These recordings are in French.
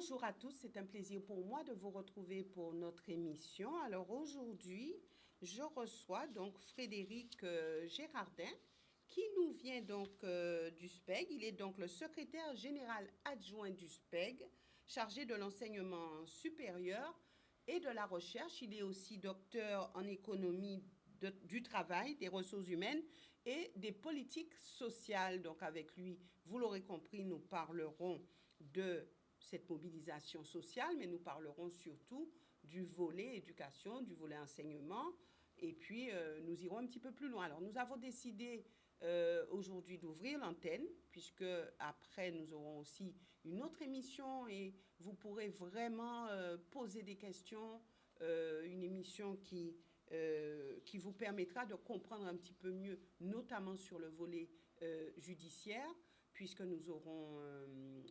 Bonjour à tous, c'est un plaisir pour moi de vous retrouver pour notre émission. Alors aujourd'hui, je reçois donc Frédéric Gérardin qui nous vient donc du SPEG. Il est donc le secrétaire général adjoint du SPEG, chargé de l'enseignement supérieur et de la recherche. Il est aussi docteur en économie du travail, des ressources humaines et des politiques sociales. Donc avec lui, vous l'aurez compris, nous parlerons de cette mobilisation sociale, mais nous parlerons surtout du volet éducation, du volet enseignement, et puis nous irons un petit peu plus loin. Alors nous avons décidé aujourd'hui d'ouvrir l'antenne, puisque après nous aurons aussi une autre émission et vous pourrez vraiment poser des questions, une émission qui vous permettra de comprendre un petit peu mieux, notamment sur le volet judiciaire, puisque nous aurons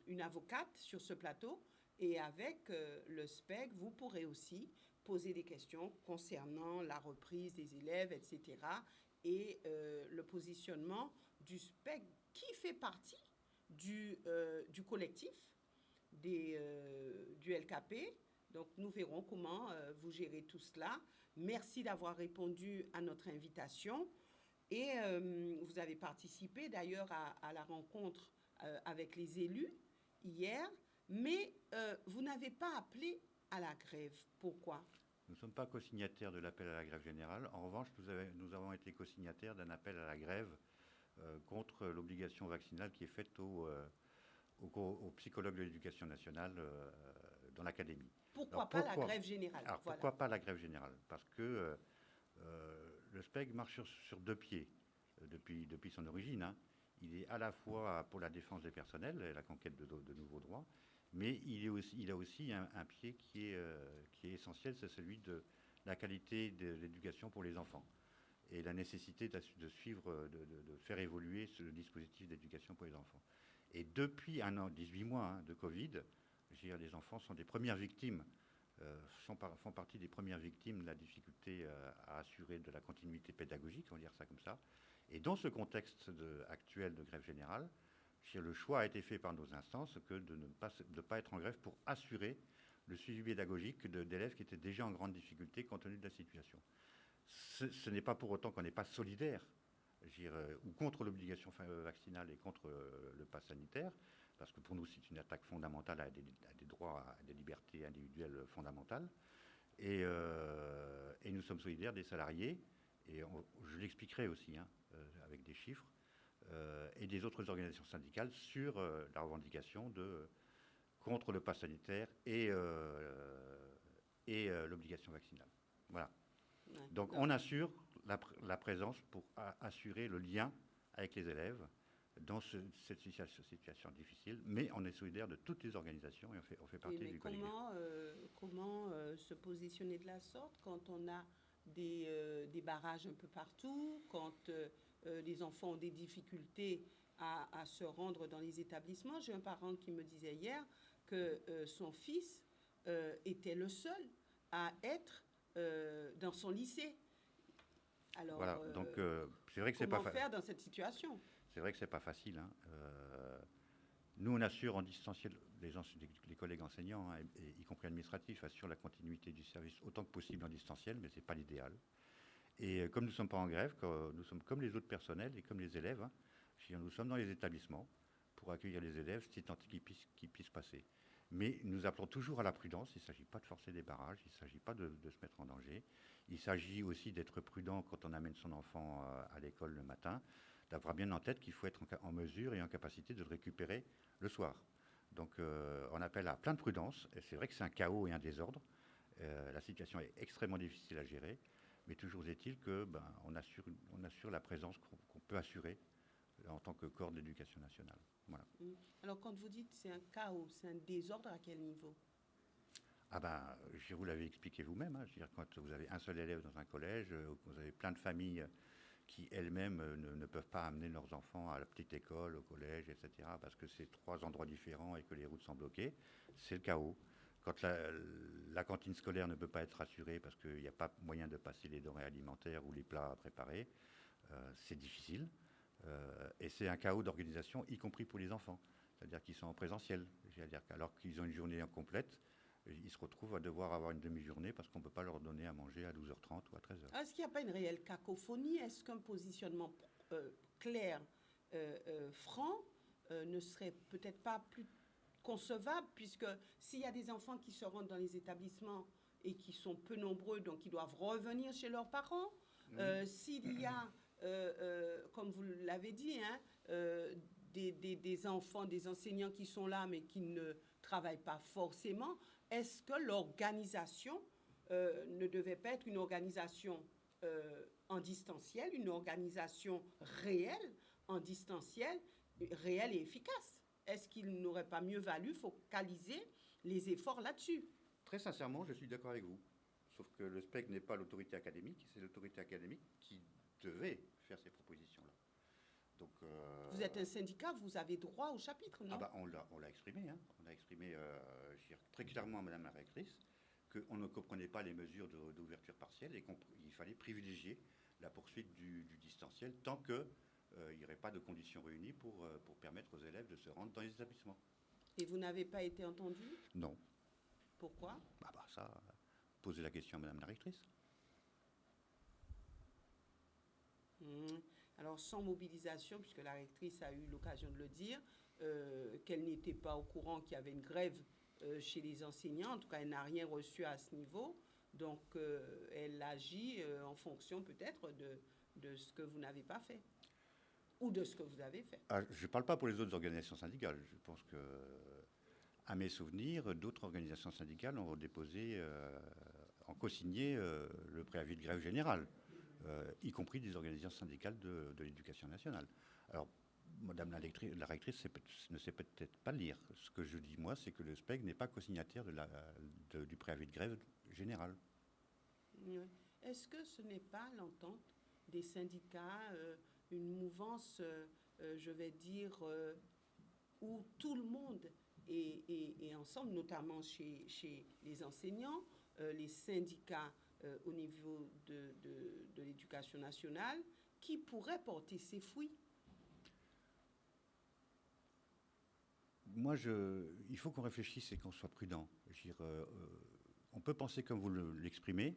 une avocate sur ce plateau. Et avec le SPEG, vous pourrez aussi poser des questions concernant la reprise des élèves, etc. Et le positionnement du SPEG qui fait partie du collectif du LKP. Donc, nous verrons comment vous gérez tout cela. Merci d'avoir répondu à notre invitation. Et vous avez participé d'ailleurs à la rencontre avec les élus hier, mais vous n'avez pas appelé à la grève. Pourquoi? Nous ne sommes pas co-signataires de l'appel à la grève générale. En revanche, nous avons été co-signataires d'un appel à la grève contre l'obligation vaccinale qui est faite aux psychologues de l'éducation nationale dans l'académie. Pourquoi pas la grève générale? Alors, voilà. Pourquoi pas la grève générale? Parce que le SPEG marche sur deux pieds depuis son origine. Hein. Il est à la fois pour la défense des personnels et la conquête de nouveaux droits, mais il a aussi un pied qui est essentiel, c'est celui de la qualité de l'éducation pour les enfants et la nécessité de suivre, de faire évoluer le dispositif d'éducation pour les enfants. Et depuis un an, 18 mois de Covid, les enfants sont des premières victimes, font partie des premières victimes de la difficulté à assurer de la continuité pédagogique, on va dire ça comme ça. Et dans ce contexte actuel de grève générale, le choix a été fait par nos instances de ne pas être en grève pour assurer le suivi pédagogique d'élèves qui étaient déjà en grande difficulté compte tenu de la situation. Ce n'est pas pour autant qu'on n'est pas solidaire ou contre l'obligation vaccinale et contre le pass sanitaire, parce que pour nous c'est une attaque fondamentale à des droits, à des libertés individuelles fondamentales. Et nous sommes solidaires des salariés, et je l'expliquerai aussi avec des chiffres, et des autres organisations syndicales sur la revendication contre le pass sanitaire et l'obligation vaccinale. Voilà. Ouais, donc on assure la présence pour assurer le lien avec les élèves dans cette situation difficile, mais on est solidaire de toutes les organisations et on fait partie du collectif. Comment se positionner de la sorte quand on a des barrages un peu partout, quand les enfants ont des difficultés à se rendre dans les établissements? J'ai un parent qui me disait hier que son fils était le seul à être dans son lycée. Alors, voilà, donc c'est vrai que comment faire dans cette situation? C'est vrai que c'est pas facile. Hein. Nous, on assure en distanciel, les collègues enseignants, y compris administratifs, assurent la continuité du service autant que possible en distanciel, mais c'est pas l'idéal. Et comme nous ne sommes pas en grève, nous sommes comme les autres personnels et comme les élèves, nous sommes dans les établissements pour accueillir les élèves, si tant est qu'ils puissent passer. Mais nous appelons toujours à la prudence. Il ne s'agit pas de forcer des barrages, il ne s'agit pas de se mettre en danger. Il s'agit aussi d'être prudent quand on amène son enfant à l'école le matin, d'avoir bien en tête qu'il faut être en mesure et en capacité de le récupérer le soir. Donc on appelle à plein de prudence. Et c'est vrai que c'est un chaos et un désordre. La situation est extrêmement difficile à gérer, mais toujours est-il qu'on assure la présence qu'on peut assurer en tant que corps de l'éducation nationale. Voilà. Alors, quand vous dites c'est un chaos, c'est un désordre, à quel niveau? Vous l'avez expliqué vous-même. Quand vous avez un seul élève dans un collège, vous avez plein de familles qui elles-mêmes ne peuvent pas amener leurs enfants à la petite école, au collège, etc., parce que c'est 3 endroits différents et que les routes sont bloquées, c'est le chaos. Quand la cantine scolaire ne peut pas être assurée parce qu'il n'y a pas moyen de passer les denrées alimentaires ou les plats à préparer, c'est difficile. Et c'est un chaos d'organisation, y compris pour les enfants. C'est-à-dire qu'ils sont en présentiel. C'est-à-dire qu'alors qu'ils ont une journée complète, ils se retrouvent à devoir avoir une demi-journée parce qu'on ne peut pas leur donner à manger à 12h30 ou à 13h. Est-ce qu'il n'y a pas une réelle cacophonie? Est-ce qu'un positionnement clair, franc, ne serait peut-être pas plus concevable, puisque s'il y a des enfants qui se rendent dans les établissements et qui sont peu nombreux, donc ils doivent revenir chez leurs parents, s'il y a, comme vous l'avez dit, hein, des enfants, des enseignants qui sont là mais qui ne travaillent pas forcément, est-ce que l'organisation ne devait pas être une organisation en distanciel, une organisation réelle, en distanciel, réelle et efficace? Est-ce qu'il n'aurait pas mieux valu focaliser les efforts là-dessus? Très sincèrement, je suis d'accord avec vous. Sauf que le SPEG n'est pas l'autorité académique, c'est l'autorité académique qui devait faire ces propositions-là. Donc, vous êtes un syndicat, vous avez droit au chapitre, non? Ah bah, on l'a exprimé, hein. On l'a exprimé très clairement à Madame la rectrice qu'on ne comprenait pas les mesures d'ouverture partielle et qu'il fallait privilégier la poursuite du distanciel tant qu'il n'y aurait pas de conditions réunies pour permettre aux élèves de se rendre dans les établissements. Et vous n'avez pas été entendu? Non. Pourquoi? Ça, posez la question à Madame la rectrice. Alors, sans mobilisation, puisque la rectrice a eu l'occasion de le dire, qu'elle n'était pas au courant qu'il y avait une grève chez les enseignants, en tout cas, elle n'a rien reçu à ce niveau, donc elle agit en fonction peut-être de ce que vous n'avez pas fait, ou de ce que vous avez fait. Je ne parle pas pour les autres organisations syndicales, je pense que, à mes souvenirs, d'autres organisations syndicales ont déposé, ont co-signé le préavis de grève générale. Y compris des organisations syndicales de l'éducation nationale. Alors, Madame la rectrice ne sait peut-être pas lire. Ce que je dis, moi, c'est que le SPEG n'est pas co-signataire du préavis de grève général. Oui. Est-ce que ce n'est pas l'entente des syndicats, une mouvance, je vais dire, où tout le monde est ensemble, notamment chez les enseignants, les syndicats au niveau de l'éducation nationale, qui pourrait porter ses fruits? Moi, il faut qu'on réfléchisse et qu'on soit prudent. On peut penser comme vous l'exprimez,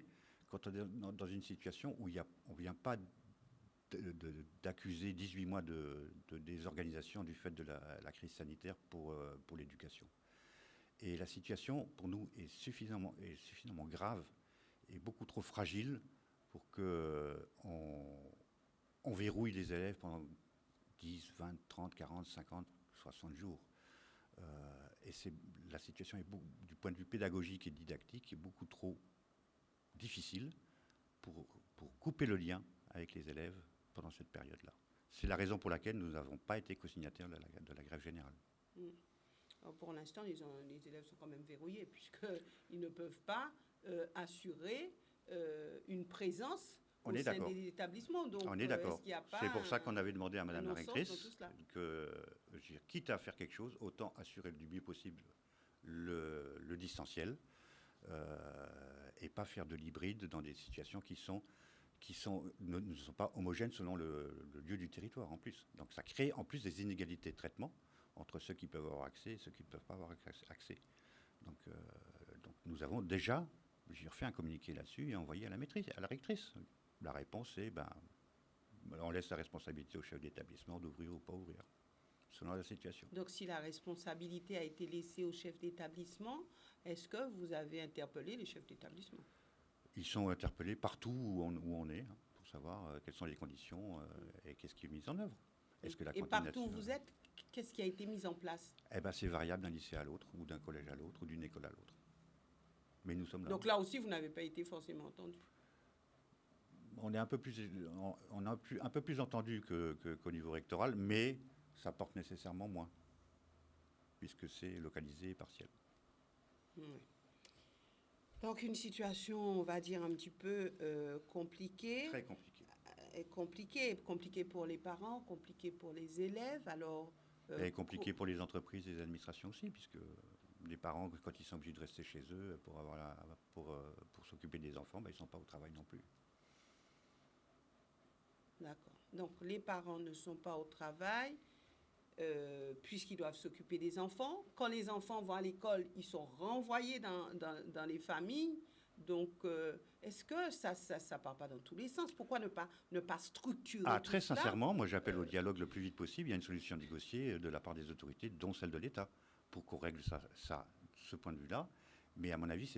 quand on est dans une situation où on ne vient pas d'accuser 18 mois de désorganisation du fait de la crise sanitaire pour l'éducation. Et la situation, pour nous, est suffisamment grave et beaucoup trop fragile pour qu'on verrouille les élèves pendant 10, 20, 30, 40, 50, 60 jours. Et la situation est du point de vue pédagogique et didactique est beaucoup trop difficile pour couper le lien avec les élèves pendant cette période-là. C'est la raison pour laquelle nous n'avons pas été co-signataires de la grève générale. Alors pour l'instant, les élèves sont quand même verrouillés puisqu'ils ne peuvent pas assurer une présence au sein des établissements. Donc, on est d'accord. C'est pour ça qu'on avait demandé à Madame la rectrice que, quitte à faire quelque chose, autant assurer du mieux possible le distanciel et pas faire de l'hybride dans des situations qui ne sont pas homogènes selon le lieu du territoire en plus. Donc ça crée en plus des inégalités de traitement entre ceux qui peuvent avoir accès et ceux qui ne peuvent pas avoir accès. Donc nous avons déjà fait un communiqué là-dessus et envoyé à la rectrice. La réponse est, on laisse la responsabilité au chef d'établissement d'ouvrir ou pas ouvrir, selon la situation. Donc si la responsabilité a été laissée au chef d'établissement, est-ce que vous avez interpellé les chefs d'établissement? Ils sont interpellés partout où on est, pour savoir quelles sont les conditions et qu'est-ce qui est mis en œuvre. Et partout où vous êtes, qu'est-ce qui a été mis en place? C'est variable d'un lycée à l'autre, ou d'un collège à l'autre, ou d'une école à l'autre. Mais nous sommes là. Donc là aussi, vous n'avez pas été forcément entendu? On est un peu plus entendu qu'au niveau rectoral, mais ça porte nécessairement moins, puisque c'est localisé et partiel. Oui. Donc une situation, on va dire, un petit peu compliquée. Très compliquée. Compliquée pour les parents, compliquée pour les élèves. Alors, et compliquée pour les entreprises et les administrations aussi, puisque les parents, quand ils sont obligés de rester chez eux pour s'occuper des enfants, ils ne sont pas au travail non plus. D'accord. Donc les parents ne sont pas au travail. puisqu'ils doivent s'occuper des enfants. Quand les enfants vont à l'école, ils sont renvoyés dans les familles. Donc, est-ce que ça part pas dans tous les sens? Pourquoi ne pas structurer tout Très cela? sincèrement, moi j'appelle au dialogue le plus vite possible. Il y a une solution négociée de la part des autorités, dont celle de l'État, pour qu'on règle ce point de vue-là. Mais à mon avis,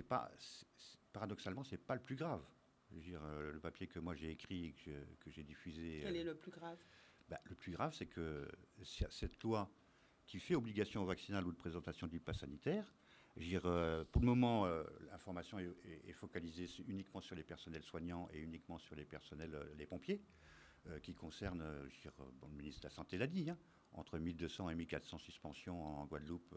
paradoxalement, c'est pas le plus grave. Je veux dire, le papier que moi j'ai écrit et que j'ai diffusé. Quel est le plus grave? Le plus grave, c'est que cette loi qui fait obligation vaccinale ou de présentation du pass sanitaire, je veux dire, pour le moment, l'information est focalisée uniquement sur les personnels soignants et uniquement sur les personnels, les pompiers, qui concernent, je veux dire, bon, le ministre de la Santé l'a dit, hein, entre 1200 et 1400 suspensions en Guadeloupe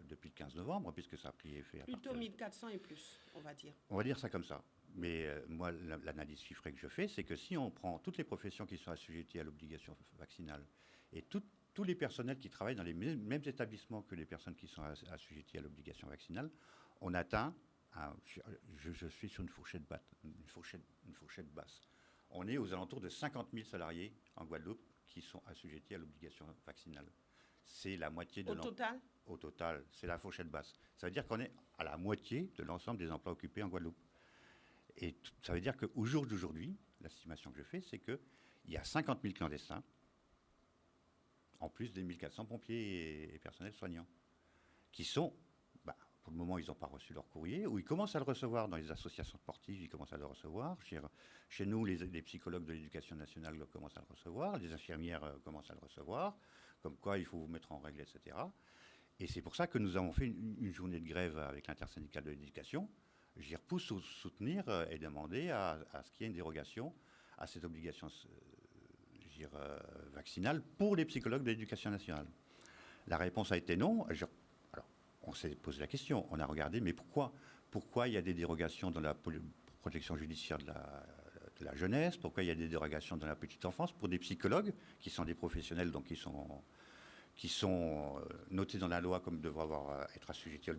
depuis le 15 novembre, puisque ça a pris effet à Plutôt 1400 et plus, on va dire. On va dire ça comme ça. Mais moi, l'analyse chiffrée que je fais, c'est que si on prend toutes les professions qui sont assujetties à l'obligation vaccinale et tous les personnels qui travaillent dans les mêmes établissements que les personnes qui sont assujetties à l'obligation vaccinale, on atteint, je suis sur une fourchette basse. On est aux alentours de 50 000 salariés en Guadeloupe qui sont assujettis à l'obligation vaccinale. C'est la moitié de total? Au total, c'est la fourchette basse. Ça veut dire qu'on est à la moitié de l'ensemble des emplois occupés en Guadeloupe. Et ça veut dire qu'au jour d'aujourd'hui, l'estimation que je fais, c'est qu'il y a 50 000 clandestins, en plus des 1400 pompiers et personnels soignants, qui sont, pour le moment, ils n'ont pas reçu leur courrier, ou ils commencent à le recevoir dans les associations sportives, ils commencent à le recevoir. Chez nous, les psychologues de l'éducation nationale commencent à le recevoir, les infirmières commencent à le recevoir, comme quoi il faut vous mettre en règle, etc. Et c'est pour ça que nous avons fait une journée de grève avec l'intersyndicale de l'éducation, pour soutenir et demander à ce qu'il y ait une dérogation à cette obligation vaccinale pour les psychologues de l'éducation nationale. La réponse a été non. Alors, on s'est posé la question, on a regardé, mais pourquoi il y a des dérogations dans la protection judiciaire de la jeunesse, pourquoi il y a des dérogations dans la petite enfance pour des psychologues qui sont des professionnels, donc qui sont notés dans la loi comme devant être assujettis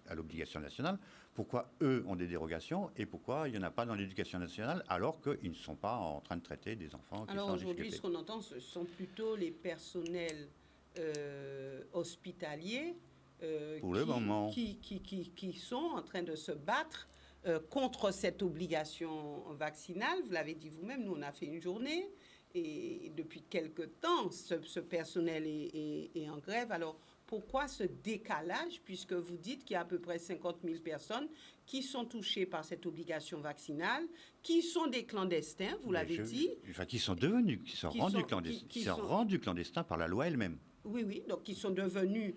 à l'obligation nationale, pourquoi eux ont des dérogations et pourquoi il n'y en a pas dans l'éducation nationale alors qu'ils ne sont pas en train de traiter des enfants qui sont en difficulté. Alors aujourd'hui, ce qu'on entend, ce sont plutôt les personnels hospitaliers pour le moment, qui sont en train de se battre contre cette obligation vaccinale. Vous l'avez dit vous-même, nous on a fait une journée. Et depuis quelque temps, ce personnel est en grève. Alors, pourquoi ce décalage, puisque vous dites qu'il y a à peu près 50 000 personnes qui sont touchées par cette obligation vaccinale, qui sont des clandestins, vous l'avez dit. Enfin, qui sont rendus clandestins par la loi elle-même. Oui, donc qui sont devenus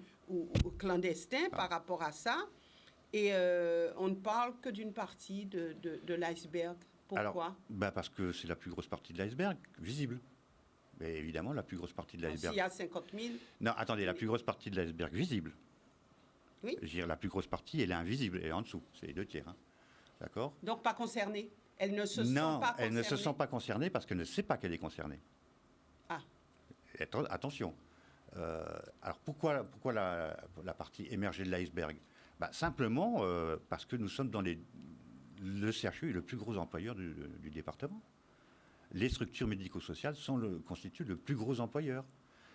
clandestins par rapport à ça. Et on ne parle que d'une partie de l'iceberg. Pourquoi? Alors, parce que c'est la plus grosse partie de l'iceberg, visible. Mais évidemment, la plus grosse partie de l'iceberg... S'il y a 50 000... Non, attendez, la plus grosse partie de l'iceberg visible. Oui. Je veux dire, la plus grosse partie, elle est invisible, elle est en dessous. C'est les 2 tiers. Hein. D'accord? Donc pas concernée. Elle ne se sent pas concernée. Non, elle ne se sent pas concernée parce qu'elle ne sait pas qu'elle est concernée. Ah. Attention. Alors, pourquoi la partie émergée de l'iceberg? Simplement parce que nous sommes dans le CHU est le plus gros employeur du département. Les structures médico-sociales constituent le plus gros employeur.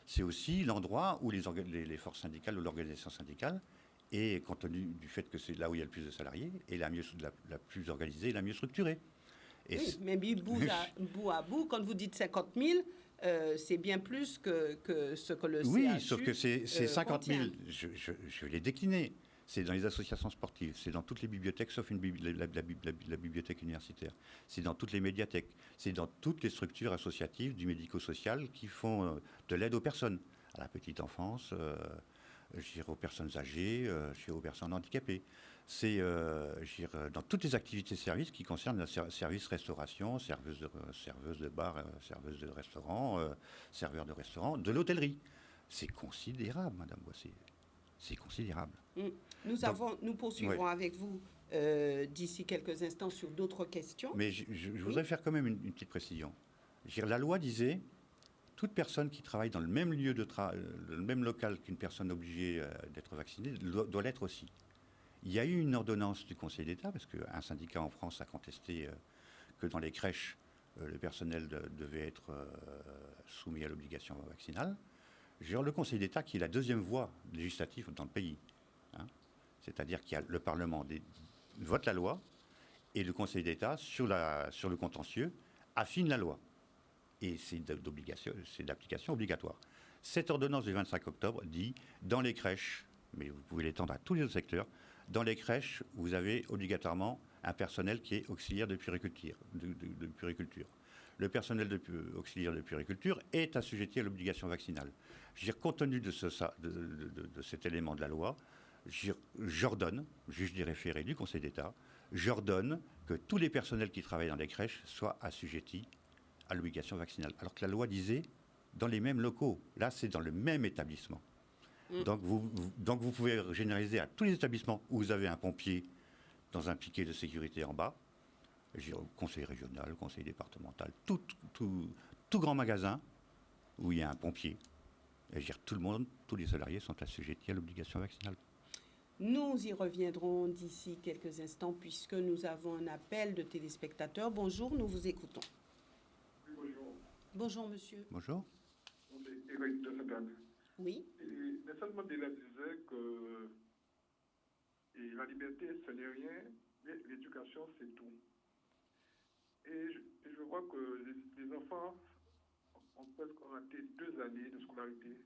C'est aussi l'endroit où les forces syndicales ou l'organisation syndicale, et compte tenu du fait que c'est là où il y a le plus de salariés, est la plus organisée et la mieux structurée. Et oui, mais bout à bout, quand vous dites 50 000, c'est bien plus que ce que le CHU Oui, sauf que c'est 50 000. Je vais les décliner. C'est dans les associations sportives, c'est dans toutes les bibliothèques, sauf la bibliothèque universitaire. C'est dans toutes les médiathèques, c'est dans toutes les structures associatives du médico-social qui font de l'aide aux personnes, à la petite enfance, aux personnes âgées, aux personnes handicapées. C'est dans toutes les activités de service qui concernent le service restauration, serveuse de bar, serveuse de restaurant, serveur de restaurant, de l'hôtellerie. C'est considérable, Madame Boissy. C'est considérable. Nous poursuivrons avec vous d'ici quelques instants sur d'autres questions. Mais je voudrais faire quand même une petite précision. La loi disait toute personne qui travaille dans le même lieu le même local qu'une personne obligée d'être vaccinée doit l'être aussi. Il y a eu une ordonnance du Conseil d'État, parce qu'un syndicat en France a contesté que dans les crèches, le personnel devait être soumis à l'obligation vaccinale. Le Conseil d'État qui est la deuxième voie législative dans le pays. Hein. C'est-à-dire qu'il y a le Parlement vote la loi et le Conseil d'État, sur le contentieux, affine la loi. Et c'est d'application obligatoire. Cette ordonnance du 25 octobre dit, dans les crèches, mais vous pouvez l'étendre à tous les autres secteurs, dans les crèches, vous avez obligatoirement un personnel qui est auxiliaire de puériculture. Le personnel auxiliaire de puériculture est assujetti à l'obligation vaccinale. Compte tenu de cet élément de la loi, j'ordonne, juge des référés du Conseil d'État, j'ordonne que tous les personnels qui travaillent dans les crèches soient assujettis à l'obligation vaccinale. Alors que la loi disait dans les mêmes locaux. Là, c'est dans le même établissement. Donc vous pouvez généraliser à tous les établissements où vous avez un pompier dans un piquet de sécurité en bas, conseil régional, conseil départemental, tout grand magasin où il y a un pompier. Et tout le monde, tous les salariés sont assujettis à l'obligation vaccinale. Nous y reviendrons d'ici quelques instants puisque nous avons un appel de téléspectateurs. Bonjour, nous vous écoutons. Oui, bonjour. Bonjour, monsieur. Bonjour. C'est Eric de Sainte-Anne. Oui. Les sentiments d'élèves disaient que la liberté, ce n'est rien, mais l'éducation, c'est tout. Et je vois que les enfants ont presque raté 2 années de scolarité.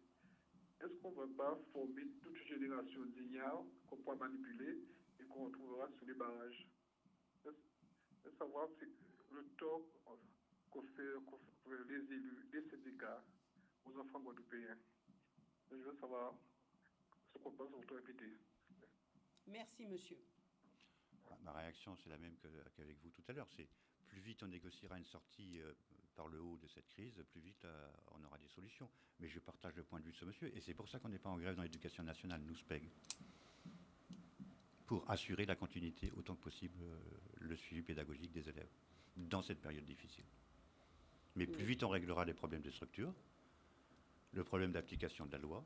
Est-ce qu'on ne va pas former toute une génération d'ignards qu'on pourra manipuler et qu'on retrouvera sous les barrages? Est-ce savoir le tort qu'ont fait les élus, les syndicats aux enfants guadeloupéens? Je veux savoir ce qu'on pense autorité. Merci, monsieur. Ma réaction, c'est la même qu'avec vous tout à l'heure. C'est plus vite on négociera une sortie par le haut de cette crise, plus vite on aura des solutions. Mais je partage le point de vue de ce monsieur. Et c'est pour ça qu'on n'est pas en grève dans l'éducation nationale, nous, SPEG. Pour assurer la continuité autant que possible, le suivi pédagogique des élèves dans cette période difficile. Mais plus vite on réglera les problèmes de structure, le problème d'application de la loi,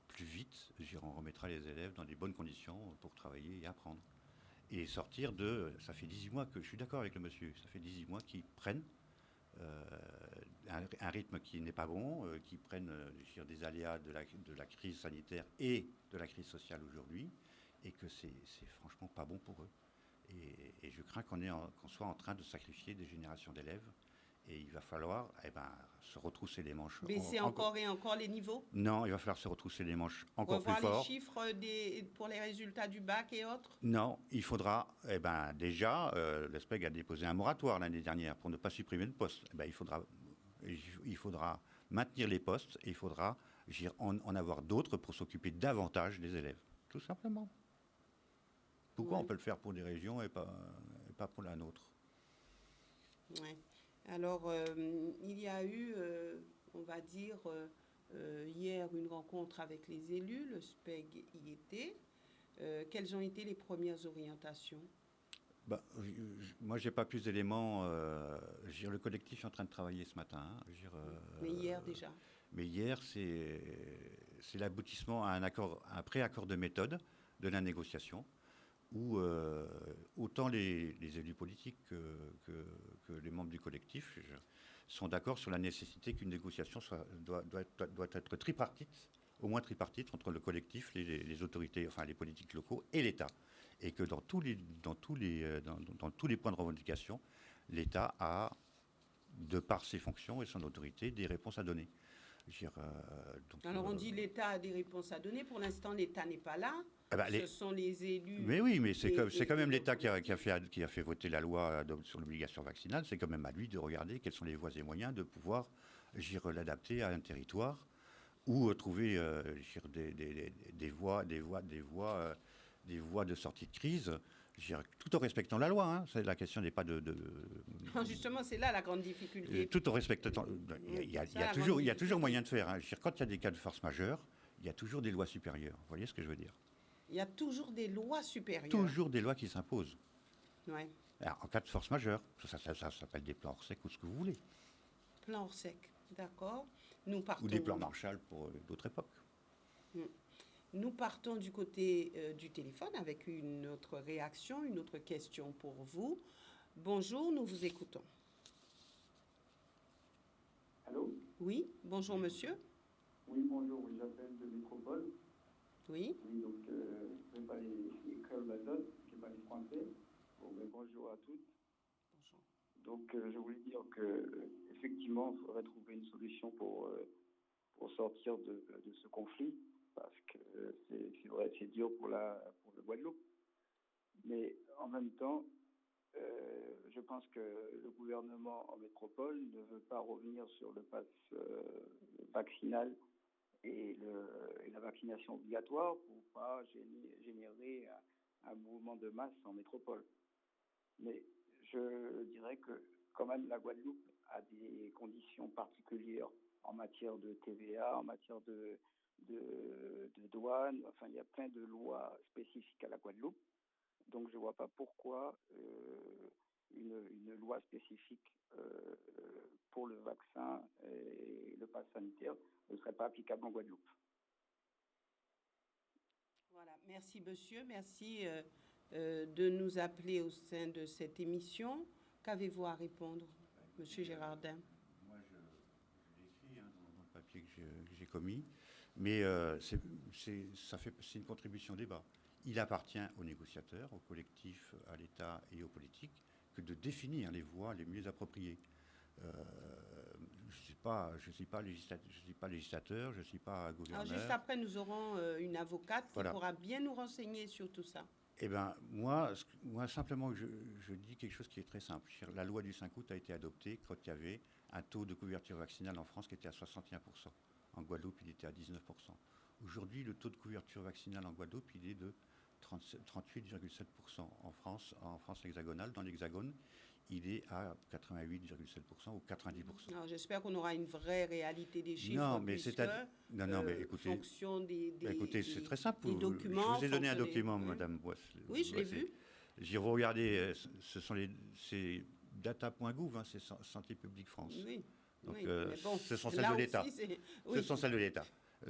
plus vite on remettra les élèves dans des bonnes conditions pour travailler et apprendre. Et sortir ça fait 18 mois que je suis d'accord avec le monsieur, ça fait 18 mois qu'ils prennent un rythme qui n'est pas bon, qui prennent des aléas de la crise sanitaire et de la crise sociale aujourd'hui, et que c'est franchement pas bon pour eux. Et je crains qu'on soit en train de sacrifier des générations d'élèves, et il va falloir se retrousser les manches. Baisser encore et encore les niveaux? Non, il va falloir se retrousser les manches encore plus fort. Revoir les chiffres pour les résultats du bac et autres? Non, il faudra, déjà, le SPEG a déposé un moratoire l'année dernière pour ne pas supprimer de postes. Il faudra maintenir les postes et il faudra en avoir d'autres pour s'occuper davantage des élèves, tout simplement. Pourquoi on peut le faire pour des régions et pas pour la nôtre? Oui. Alors, il y a eu, on va dire, hier une rencontre avec les élus, le SPEG y était. Quelles ont été les premières orientations? Moi, je n'ai pas plus d'éléments. Le collectif est en train de travailler ce matin. Mais hier déjà? Mais hier, c'est l'aboutissement à un pré-accord de méthode de la négociation, où autant les élus politiques que les membres du collectif sont d'accord sur la nécessité qu'une négociation doit être tripartite, au moins tripartite, entre le collectif, les autorités, enfin les politiques locaux et l'État. Et que dans tous les points de revendication, l'État a, de par ses fonctions et son autorité, des réponses à donner. Alors on dit l'État a des réponses à donner. Pour l'instant, l'État n'est pas là. Ce sont les élus. Mais oui, mais c'est quand même l'État qui a fait voter la loi sur l'obligation vaccinale. C'est quand même à lui de regarder quelles sont les voies et moyens de pouvoir l'adapter à un territoire ou trouver des voies de sortie de crise. Tout en respectant la loi. Hein. La question n'est pas de... Non, justement, c'est là la grande difficulté. Tout en respectant... Il y a toujours moyen de faire. Hein. Quand il y a des cas de force majeure, il y a toujours des lois supérieures. Vous voyez ce que je veux dire? Il y a toujours des lois supérieures. Toujours des lois qui s'imposent. Ouais. Alors, en cas de force majeure, ça s'appelle des plans hors sec ou ce que vous voulez. Plans hors sec, d'accord. Nous partons... Ou des plans Marshall pour d'autres époques. Nous partons du côté du téléphone avec une autre réaction, une autre question pour vous. Bonjour, nous vous écoutons. Allô? Oui, bonjour monsieur. Oui, bonjour, oui, j'appelle de Métropole. Oui. Oui, donc je ne vais pas les créoles je ne vais pas les français. Bon, ben, bonjour à toutes. Bonjour. Donc je voulais dire que effectivement, il faudrait trouver une solution pour sortir de ce conflit, parce que c'est vrai, c'est dur pour le Guadeloupe. Mais en même temps, je pense que le gouvernement en métropole ne veut pas revenir sur le pass vaccinal et la vaccination obligatoire pour ne pas générer un mouvement de masse en métropole. Mais je dirais que quand même la Guadeloupe a des conditions particulières en matière de TVA, en matière de douane. Enfin, il y a plein de lois spécifiques à la Guadeloupe. Donc je ne vois pas pourquoi une loi spécifique pour le vaccin et le pass sanitaire ne serait pas applicable en Guadeloupe. Voilà, merci monsieur, merci de nous appeler au sein de cette émission. Qu'avez-vous à répondre, monsieur Gérardin? Moi, je l'ai écrit dans le papier que j'ai commis, mais c'est une contribution au débat. Il appartient aux négociateurs, aux collectifs, à l'État et aux politiques que de définir les voies les mieux appropriées. Je ne suis pas législateur, je ne suis pas gouverneur. Alors juste après, nous aurons une avocate qui pourra bien nous renseigner sur tout ça. Eh bien, moi simplement, je dis quelque chose qui est très simple. La loi du 5 août a été adoptée quand il y avait un taux de couverture vaccinale en France qui était à 61%. En Guadeloupe, il était à 19%. Aujourd'hui, le taux de couverture vaccinale en Guadeloupe, il est de 38,7% en France hexagonale. Dans l'Hexagone, il est à 88,7% ou 90%. Alors, j'espère qu'on aura une vraie réalité des chiffres. Non, mais mais écoutez, fonction écoutez, c'est très simple. Des documents. Je vous ai donné un document, Madame Boisse. Oui, je l'ai vu. J'ai regardé, c'est data.gouv, c'est Santé publique France. Oui. Donc, bon, ce sont celles de l'État. Oui. Ce sont celles de l'État.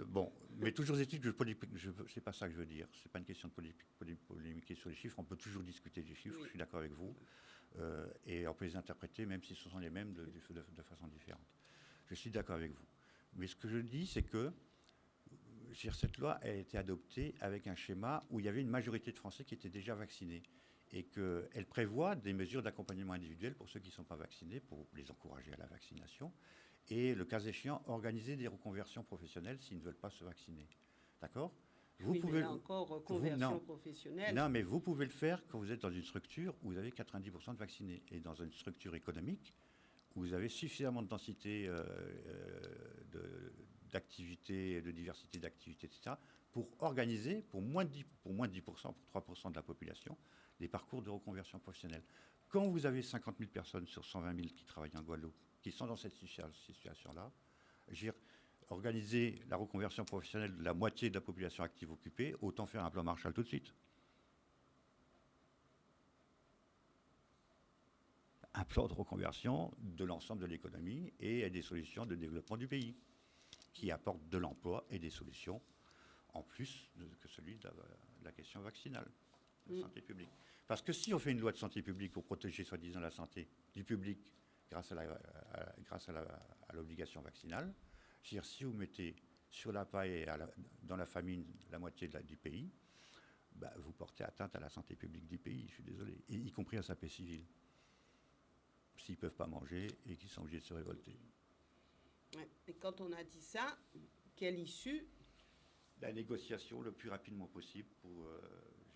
Bon, mais toujours est-il que c'est pas ça que je veux dire. C'est pas une question de polémiquer sur les chiffres. On peut toujours discuter des chiffres. Je suis d'accord avec vous. Et on peut les interpréter, même si ce sont les mêmes, de façon différente. Je suis d'accord avec vous. Mais ce que je dis, c'est que cette loi a été adoptée avec un schéma où il y avait une majorité de Français qui étaient déjà vaccinés et qu'elle prévoit des mesures d'accompagnement individuel pour ceux qui ne sont pas vaccinés, pour les encourager à la vaccination, et le cas échéant, organiser des reconversions professionnelles s'ils ne veulent pas se vacciner. D'accord ? Vous pouvez là encore reconversion professionnelle. Non, mais vous pouvez le faire quand vous êtes dans une structure où vous avez 90% de vaccinés et dans une structure économique où vous avez suffisamment de densité d'activités, de diversité d'activités, etc., pour organiser pour moins de 10%, pour 3% de la population, des parcours de reconversion professionnelle. Quand vous avez 50 000 personnes sur 120 000 qui travaillent en Guadeloupe, qui sont dans cette situation-là, organiser la reconversion professionnelle de la moitié de la population active occupée, autant faire un plan Marshall tout de suite. Un plan de reconversion de l'ensemble de l'économie et des solutions de développement du pays, qui apportent de l'emploi et des solutions, en plus que celui de la question vaccinale, de santé publique. Parce que si on fait une loi de santé publique pour protéger soi-disant la santé du public grâce à l'obligation vaccinale, c'est-à-dire, si vous mettez sur la paille et dans la famine la moitié du pays, vous portez atteinte à la santé publique du pays, je suis désolé, et y compris à sa paix civile, s'ils ne peuvent pas manger et qu'ils sont obligés de se révolter. Ouais. Et quand on a dit ça, quelle issue? La négociation le plus rapidement possible pour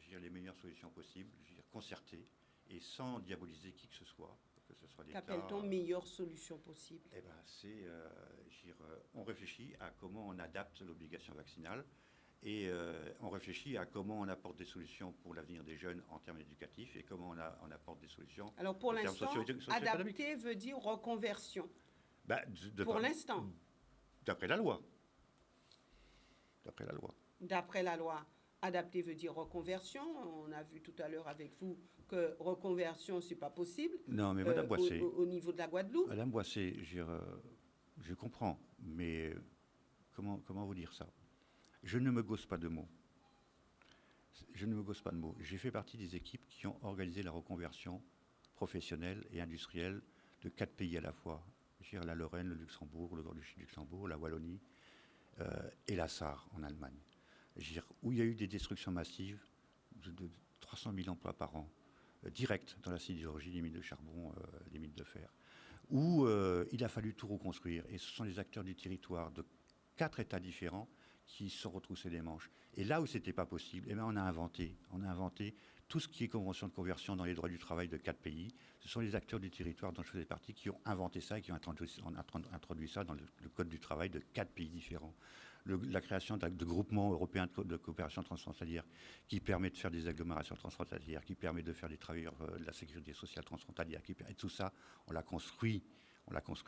les meilleures solutions possibles, concertées et sans diaboliser qui que ce soit. Qu'appelle-t-on meilleure solution possible? Eh ben, on réfléchit à comment on adapte l'obligation vaccinale et on réfléchit à comment on apporte des solutions pour l'avenir des jeunes en termes éducatifs et comment on apporte des solutions. Alors pour l'instant, adapter veut dire reconversion. Pour l'instant. D'après la loi. D'après la loi. Adapter veut dire reconversion. On a vu tout à l'heure avec vous que reconversion, ce n'est pas possible. Non, mais Madame Boissé, au niveau de la Guadeloupe. Madame Boissé, je comprends, mais comment vous dire ça? Je ne me gausse pas de mots. J'ai fait partie des équipes qui ont organisé la reconversion professionnelle et industrielle de 4 pays à la fois. La Lorraine, le Luxembourg, le Grand-Duché de Luxembourg, la Wallonie, et la Sarre en Allemagne, où il y a eu des destructions massives de 300 000 emplois par an, directs dans la sidérurgie, les mines de charbon, les mines de fer, où il a fallu tout reconstruire. Et ce sont les acteurs du territoire de 4 États différents qui se sont retroussés les manches. Et là où ce n'était pas possible, eh bien, on a inventé tout ce qui est convention de conversion dans les droits du travail de 4 pays. Ce sont les acteurs du territoire dont je faisais partie qui ont inventé ça et qui ont introduit ça dans le code du travail de 4 pays différents. La création de groupements européens de coopération transfrontalière qui permet de faire des agglomérations transfrontalières, qui permet de faire des travailleurs de la sécurité sociale transfrontalière. Et tout ça, on l'a construit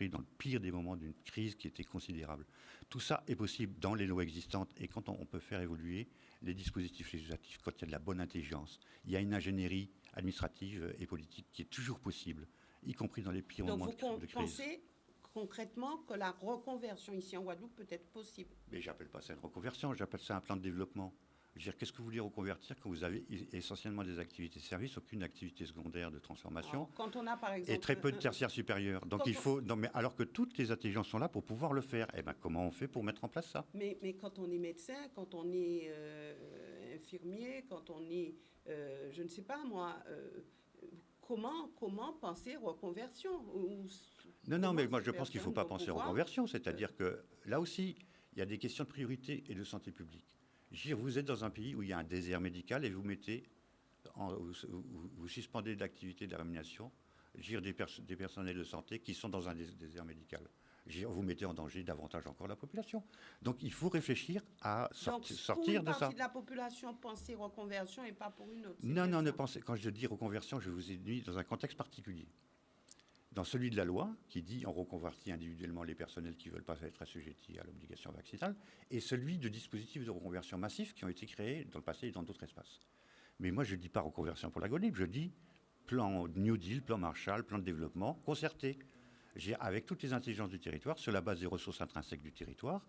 dans le pire des moments d'une crise qui était considérable. Tout ça est possible dans les lois existantes et quand on peut faire évoluer les dispositifs législatifs, quand il y a de la bonne intelligence. Il y a une ingénierie administrative et politique qui est toujours possible, y compris dans les pires moments de crise. Donc vous pensez concrètement que la reconversion ici en Guadeloupe peut être possible? Mais j'appelle pas ça une reconversion, j'appelle ça un plan de développement. Je veux dire, qu'est-ce que vous voulez reconvertir quand vous avez essentiellement des activités de service, aucune activité secondaire de transformation, alors, quand on a, par exemple, et très peu de tertiaire supérieur. Donc il faut, non, mais alors que toutes les intelligences sont là pour pouvoir le faire, eh ben, comment on fait pour mettre en place ça? Mais quand on est médecin, quand on est infirmier, quand on est, je ne sais pas moi, comment penser reconversion? Non, mais moi je pense qu'il ne faut pas penser reconversion, c'est-à-dire que là aussi, il y a des questions de priorité et de santé publique. Vous êtes dans un pays où il y a un désert médical et vous suspendez de l'activité de la rémunération des personnels de santé qui sont dans un désert médical. Vous mettez en danger davantage encore la population. Donc il faut réfléchir à sortir de ça. Pour une partie de la population, penser reconversion et pas pour une autre. Non, quand je dis reconversion, je vous ai dit dans un contexte particulier. Dans celui de la loi, qui dit on reconvertit individuellement les personnels qui ne veulent pas être assujettis à l'obligation vaccinale, et celui de dispositifs de reconversion massifs qui ont été créés dans le passé et dans d'autres espaces. Mais moi, je ne dis pas reconversion pour la Guadeloupe, je dis plan New Deal, plan Marshall, plan de développement concerté, avec toutes les intelligences du territoire, sur la base des ressources intrinsèques du territoire,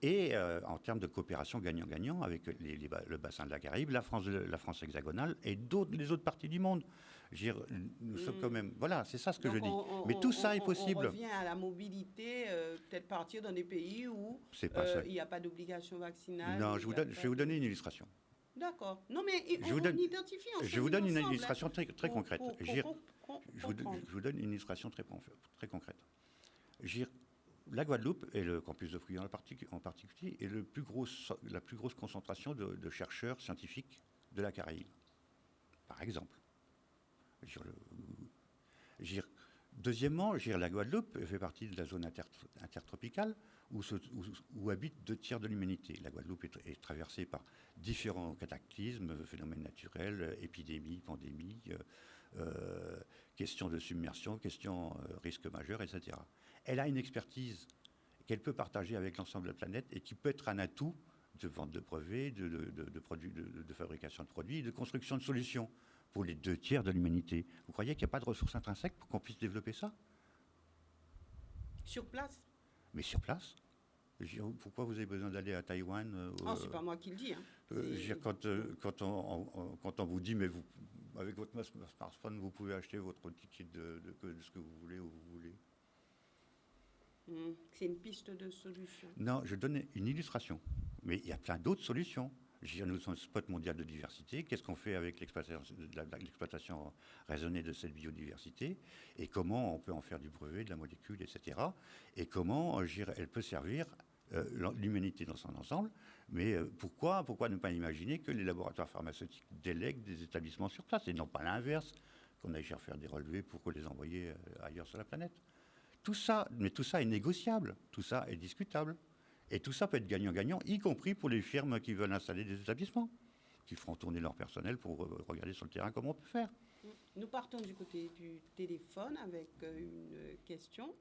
et en termes de coopération gagnant-gagnant avec le bassin de la Caraïbe, la France hexagonale et les autres parties du monde. Nous sommes quand même... Voilà, c'est ça ce que je dis. Mais tout ça est possible. On revient à la mobilité, peut-être partir dans des pays où il n'y a pas d'obligation vaccinale. Non, je vais vous donner une illustration. D'accord. Non, mais je vous donne une illustration très concrète. Je vous donne une illustration très concrète. La Guadeloupe et le campus de Fouillon en particulier est la plus grosse concentration de chercheurs scientifiques de la Caraïbe, par exemple. Deuxièmement, la Guadeloupe fait partie de la zone intertropicale où habitent 2 tiers de l'humanité. La Guadeloupe est traversée par différents cataclysmes, phénomènes naturels, épidémies, pandémies, questions de submersion, questions risques majeurs, etc. Elle a une expertise qu'elle peut partager avec l'ensemble de la planète et qui peut être un atout de vente de brevets, de fabrication de produits, de construction de solutions pour les 2 tiers de l'humanité. Vous croyez qu'il n'y a pas de ressources intrinsèques pour qu'on puisse développer ça? Sur place? Mais sur place? Pourquoi vous avez besoin d'aller à Taïwan? C'est pas moi qui le dis. Quand on vous dit, mais avec votre smartphone, vous pouvez acheter votre ticket de ce que vous voulez, où vous voulez. C'est une piste de solution. Non, je donne une illustration. Mais il y a plein d'autres solutions. Nous sommes un spot mondial de diversité. Qu'est-ce qu'on fait avec l'exploitation raisonnée de cette biodiversité? Et comment on peut en faire du brevet, de la molécule, etc. Et comment elle peut servir l'humanité dans son ensemble? Mais pourquoi ne pas imaginer que les laboratoires pharmaceutiques délèguent des établissements sur place et non pas l'inverse, qu'on aille faire des relevés pour les envoyer ailleurs sur la planète? Tout ça est négociable, tout ça est discutable. Et tout ça peut être gagnant-gagnant, y compris pour les firmes qui veulent installer des établissements, qui feront tourner leur personnel pour regarder sur le terrain comment on peut faire. Nous partons du côté du téléphone avec une question.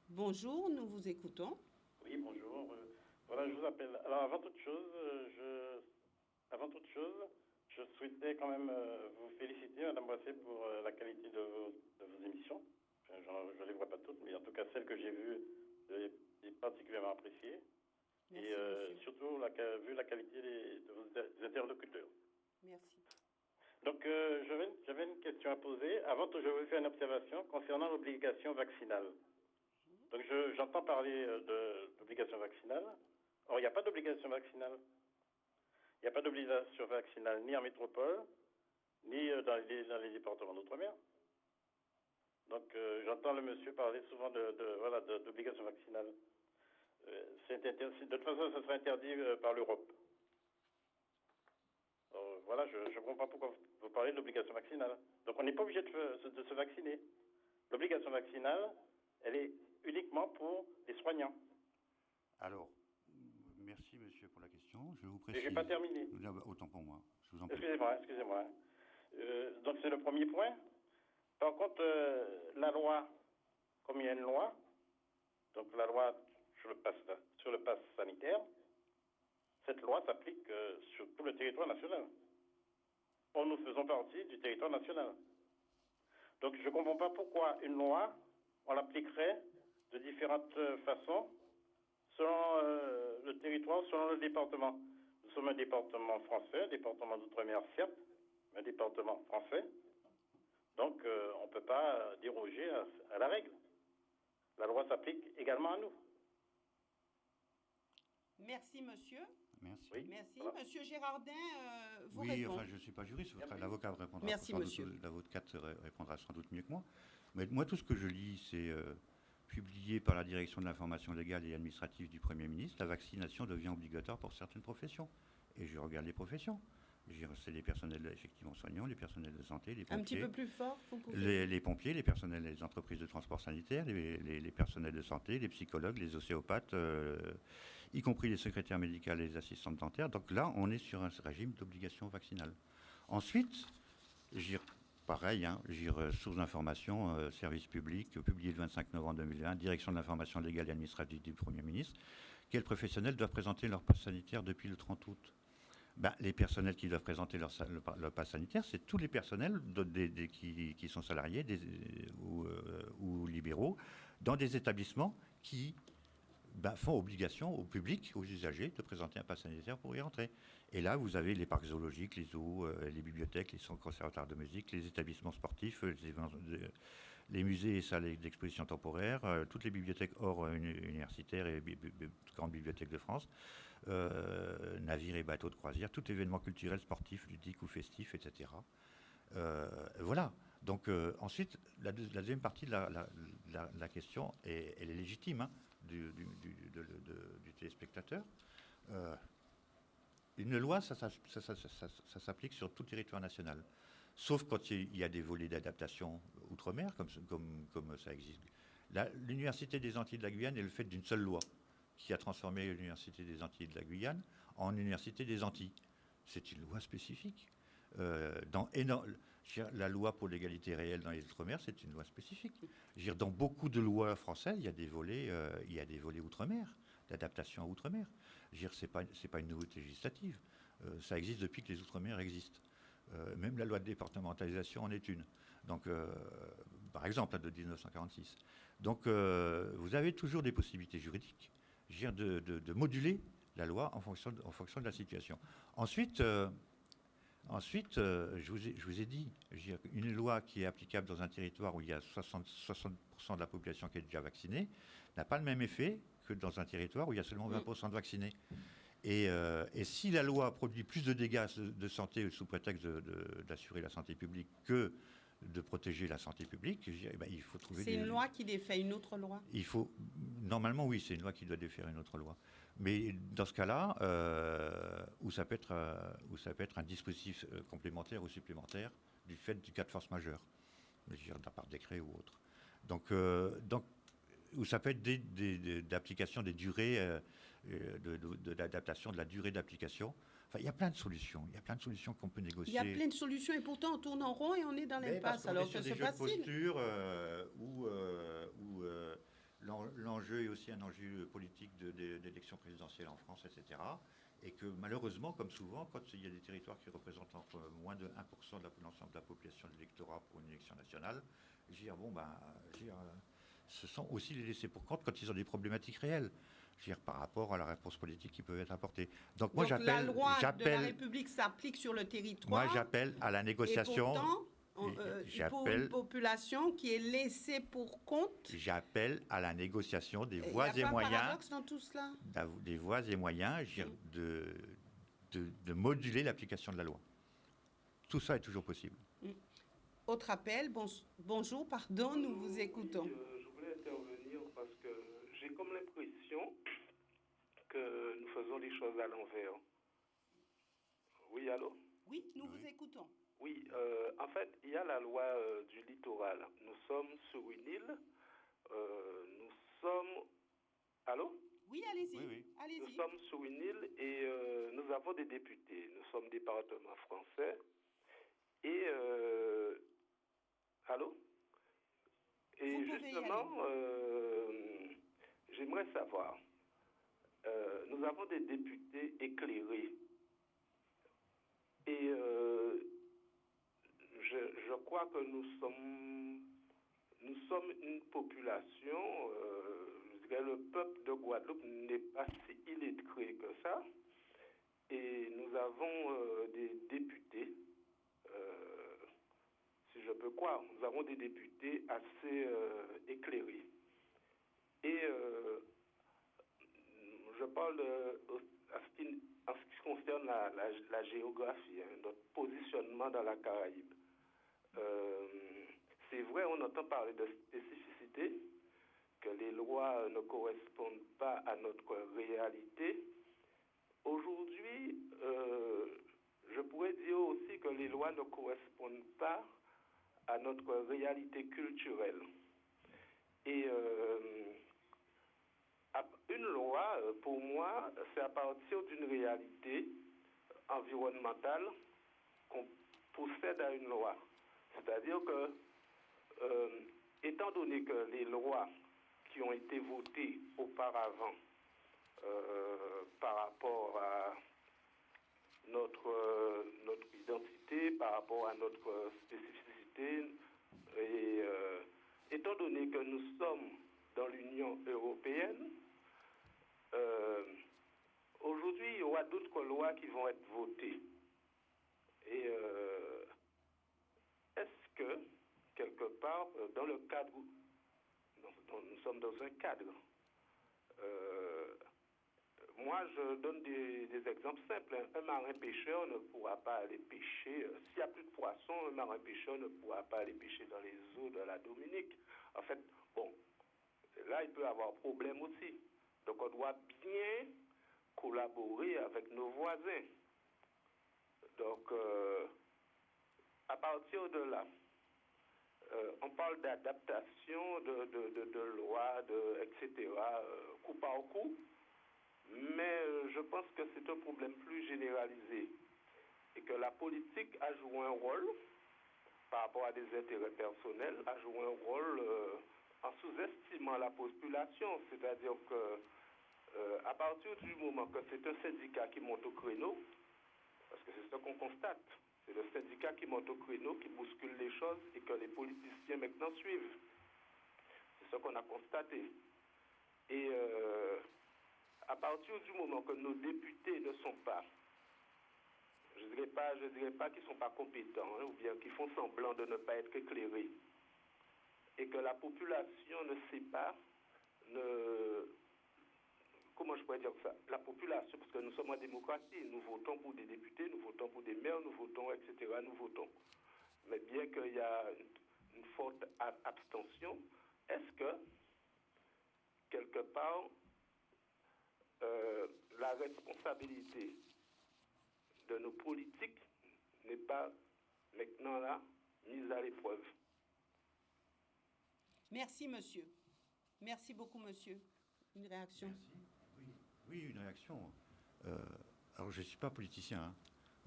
Bonjour, nous vous écoutons. Oui, bonjour. Voilà, je vous appelle. Alors, avant toute chose, je souhaitais quand même vous féliciter, Madame Boissé, pour la qualité de vos émissions. Enfin, je ne les vois pas toutes, mais en tout cas, celles que j'ai vues, j'ai particulièrement apprécié. Merci, et surtout, vu la qualité de vos interlocuteurs. Merci. Donc, j'avais une question à poser. Avant tout, je voulais faire une observation concernant l'obligation vaccinale. Donc, j'entends parler de l'obligation vaccinale. Or, il n'y a pas d'obligation vaccinale. Il n'y a pas d'obligation vaccinale ni en métropole, ni dans les départements d'outre-mer. Donc, j'entends le monsieur parler souvent d'obligation vaccinale. De toute façon, ça sera interdit par l'Europe. Voilà, je ne comprends pas pourquoi vous parlez de l'obligation vaccinale. Donc, on n'est pas obligé de se vacciner. L'obligation vaccinale, elle est uniquement pour les soignants. Alors, merci monsieur pour la question. Je vous Et précise. je n'ai pas terminé. Autant pour moi. Je vous en prie. Excusez-moi. Donc, c'est le premier point. Par contre, la loi, comme il y a une loi, donc la loi sur le pass sanitaire, cette loi s'applique sur tout le territoire national. Or, nous faisons partie du territoire national. Donc, je ne comprends pas pourquoi une loi, on l'appliquerait de différentes façons selon le territoire, selon le département. Nous sommes un département français, un département d'outre-mer, certes, mais un département français. Donc, on ne peut pas déroger à la règle. La loi s'applique également à nous. Merci, monsieur. Merci. Oui. Merci. Voilà. Monsieur Gérardin, vous Oui, répond. enfin, je ne suis pas juriste, l'avocat répondra Merci, sans monsieur. doute, l'avocate répondra sans doute mieux que moi. Mais moi, tout ce que je lis, c'est publié par la direction de l'information légale et administrative du Premier ministre, la vaccination devient obligatoire pour certaines professions. Et je regarde les professions. C'est les personnels effectivement soignants, les personnels de santé, les pompiers. Un petit peu plus fort, vous pouvez. Les pompiers, les personnels des entreprises de transport sanitaire, les personnels de santé, les psychologues, les ostéopathes, y compris les secrétaires médicales et les assistantes dentaires. Donc là, on est sur un régime d'obligation vaccinale. Ensuite, pareil, source d'information, service public, publié le 25 novembre 2020, direction de l'information légale et administrative du Premier ministre. Quels professionnels doivent présenter leur passe sanitaire depuis le 30 août ? Les personnels qui doivent présenter leur passe sanitaire, c'est tous les personnels qui sont salariés ou libéraux dans des établissements qui font obligation au public, aux usagers, de présenter un passe sanitaire pour y rentrer. Et là, vous avez les parcs zoologiques, les zoos, les bibliothèques, les centres conservatoires de musique, les établissements sportifs, les musées et salles d'exposition temporaire, toutes les bibliothèques hors universitaires et grandes bibliothèques de France, navires et bateaux de croisière, tout événement culturel, sportif, ludique ou festif, etc. Voilà. Donc ensuite, la deuxième partie de la question, elle est légitime du téléspectateur. Une loi, ça s'applique sur tout le territoire national. Sauf quand il y a des volets d'adaptation outre-mer, comme ça existe. L'Université des Antilles de la Guyane est le fait d'une seule loi qui a transformé l'Université des Antilles de la Guyane en Université des Antilles. C'est une loi spécifique. La loi pour l'égalité réelle dans les Outre-mer, c'est une loi spécifique. Dans beaucoup de lois françaises, il y a des volets Outre-mer, d'adaptation à Outre-mer. C'est pas une nouveauté législative. Ça existe depuis que les Outre-mer existent. Même la loi de départementalisation en est une. Donc, par exemple, de 1946. Donc, vous avez toujours des possibilités juridiques de moduler la loi en fonction de la situation. Ensuite, je vous ai dit, une loi qui est applicable dans un territoire où il y a 60% de la population qui est déjà vaccinée n'a pas le même effet que dans un territoire où il y a seulement 20% de vaccinés. Et si la loi produit plus de dégâts de santé sous prétexte d'assurer la santé publique que de protéger la santé publique, il faut trouver... C'est une loi qui défait une autre loi ? Normalement, oui, c'est une loi qui doit défaire une autre loi. Mais dans ce cas-là, où ça peut être un dispositif complémentaire ou supplémentaire du fait du cas de force majeure, par décret ou autre. Donc, où ça peut être d'application des durées, d'adaptation de la durée d'application. Enfin, il y a plein de solutions. Il y a plein de solutions qu'on peut négocier. Il y a plein de solutions et pourtant on tourne en rond et on est dans l'impasse. Alors que c'est facile. Des jeux de posture où l'enjeu est aussi un enjeu politique d'élection présidentielle en France, etc. Et que malheureusement, comme souvent, quand il y a des territoires qui représentent entre moins de 1% de l'ensemble de la population de l'électorat pour une élection nationale, ce sont aussi les laissés pour compte quand ils ont des problématiques réelles. Par rapport à la réponse politique qui peut être apportée. Donc moi, la loi de la République s'applique sur le territoire. Moi, j'appelle à la négociation. Et pourtant, pour une population qui est laissée pour compte. J'appelle à la négociation des Il voies n'y a et pas un moyens. paradoxe dans tout cela? Des voies et moyens de moduler l'application de la loi. Tout ça est toujours possible. Autre appel, bonjour, pardon, nous vous écoutons. Oui, je voulais intervenir parce que j'ai comme l'impression que nous faisons les choses à l'envers. Oui, allô? Oui, nous vous écoutons. Oui, en fait, il y a la loi du littoral. Nous sommes sur une île. Nous sommes... Allô? Oui, allez-y. Oui. Allez-y. Nous sommes sur une île et nous avons des députés. Nous sommes département français. Et... allô? Et Vous pouvez justement, j'aimerais savoir, nous avons des députés éclairés. Et je crois que nous sommes une population, je dirais le peuple de Guadeloupe n'est pas si illettré que ça. Et nous avons des députés, si je peux croire, nous avons des députés assez éclairés. Et je parle en ce qui concerne la géographie, notre positionnement dans la Caraïbe. C'est vrai, on entend parler de spécificité, que les lois ne correspondent pas à notre réalité. Aujourd'hui, je pourrais dire aussi que les lois ne correspondent pas à notre réalité culturelle. Et une loi, pour moi, c'est à partir d'une réalité environnementale qu'on possède à une loi. C'est-à-dire que, étant donné que les lois qui ont été votées auparavant par rapport à notre identité, par rapport à notre spécificité, et étant donné que nous sommes dans l'Union européenne, aujourd'hui, il y aura d'autres lois qui vont être votées. Et est-ce que, quelque part, dans le cadre, nous sommes dans un cadre, moi, je donne des exemples simples. Un marin pêcheur ne pourra pas aller pêcher. S'il n'y a plus de poissons, un marin pêcheur ne pourra pas aller pêcher dans les eaux de la Dominique. En fait, bon, là, il peut y avoir problème aussi. Donc, on doit bien collaborer avec nos voisins. Donc, à partir de là, on parle d'adaptation, de lois, etc., coup par coup. Mais je pense que c'est un problème plus généralisé et que la politique a joué un rôle par rapport à des intérêts personnels, a joué un rôle en sous-estimant la population. C'est-à-dire que à partir du moment que c'est un syndicat qui monte au créneau, parce que c'est ce qu'on constate, c'est le syndicat qui monte au créneau, qui bouscule les choses et que les politiciens maintenant suivent. C'est ce qu'on a constaté. Et à partir du moment que nos députés ne sont pas, je dirais pas qu'ils ne sont pas compétents, ou bien qu'ils font semblant de ne pas être éclairés, et que la population ne sait pas, comment je pourrais dire ça? La population, parce que nous sommes en démocratie, nous votons pour des députés, nous votons pour des maires, nous votons, etc., nous votons. Mais bien qu'il y a une forte abstention, est-ce que, quelque part, la responsabilité de nos politiques n'est pas maintenant là mise à l'épreuve? Merci, monsieur. Merci beaucoup, monsieur. Une réaction? Merci. Oui, une réaction. Alors, je ne suis pas politicien. Hein.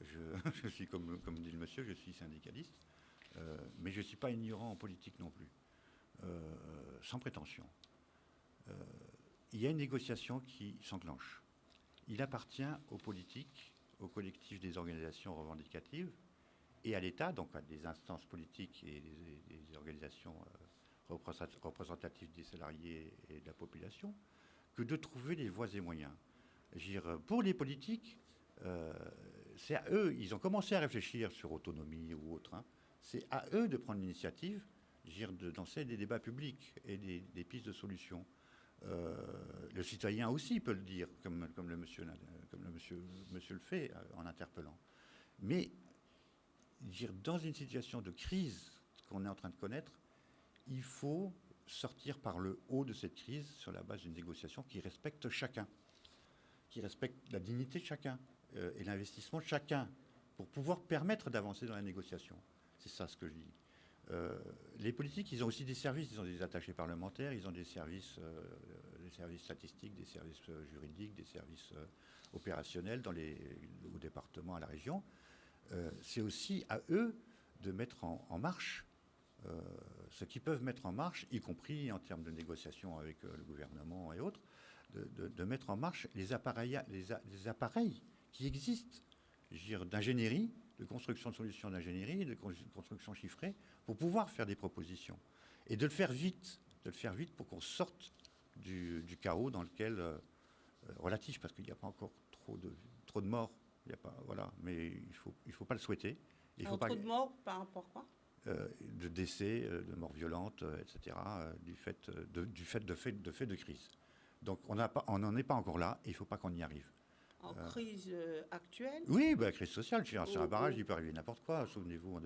Je suis, comme dit le monsieur, je suis syndicaliste. Mais je ne suis pas ignorant en politique non plus. Sans prétention. Il y a une négociation qui s'enclenche. Il appartient aux politiques, aux collectifs des organisations revendicatives et à l'État, donc à des instances politiques et des organisations représentatives des salariés et de la population, que de trouver les voies et moyens. Pour les politiques, c'est à eux, ils ont commencé à réfléchir sur autonomie ou autre, hein, c'est à eux de prendre l'initiative, de lancer des débats publics et des pistes de solutions. Le citoyen aussi peut le dire, comme le monsieur le fait en interpellant. Mais dans une situation de crise qu'on est en train de connaître, il faut sortir par le haut de cette crise sur la base d'une négociation qui respecte chacun, qui respecte la dignité de chacun et l'investissement de chacun pour pouvoir permettre d'avancer dans la négociation. C'est ça ce que je dis. Les politiques, ils ont aussi des services, ils ont des attachés parlementaires, ils ont des services statistiques, des services juridiques, des services opérationnels au département, à la région. C'est aussi à eux de mettre en marche ce qu'ils peuvent mettre en marche, y compris en termes de négociation avec le gouvernement et autres, de mettre en marche les appareils qui existent, d'ingénierie, de construction de solutions d'ingénierie, de construction chiffrée, pour pouvoir faire des propositions. Et de le faire vite pour qu'on sorte du chaos dans lequel, relatif, parce qu'il n'y a pas encore trop de morts, mais il faut pas le souhaiter. Trop de morts par rapport à quoi ? De décès, de morts violentes, etc., du fait de crise. Donc on n'en est pas encore là, et il ne faut pas qu'on y arrive. En crise actuelle ? Oui, crise sociale. Sur un barrage, il peut arriver n'importe quoi. Souvenez-vous, en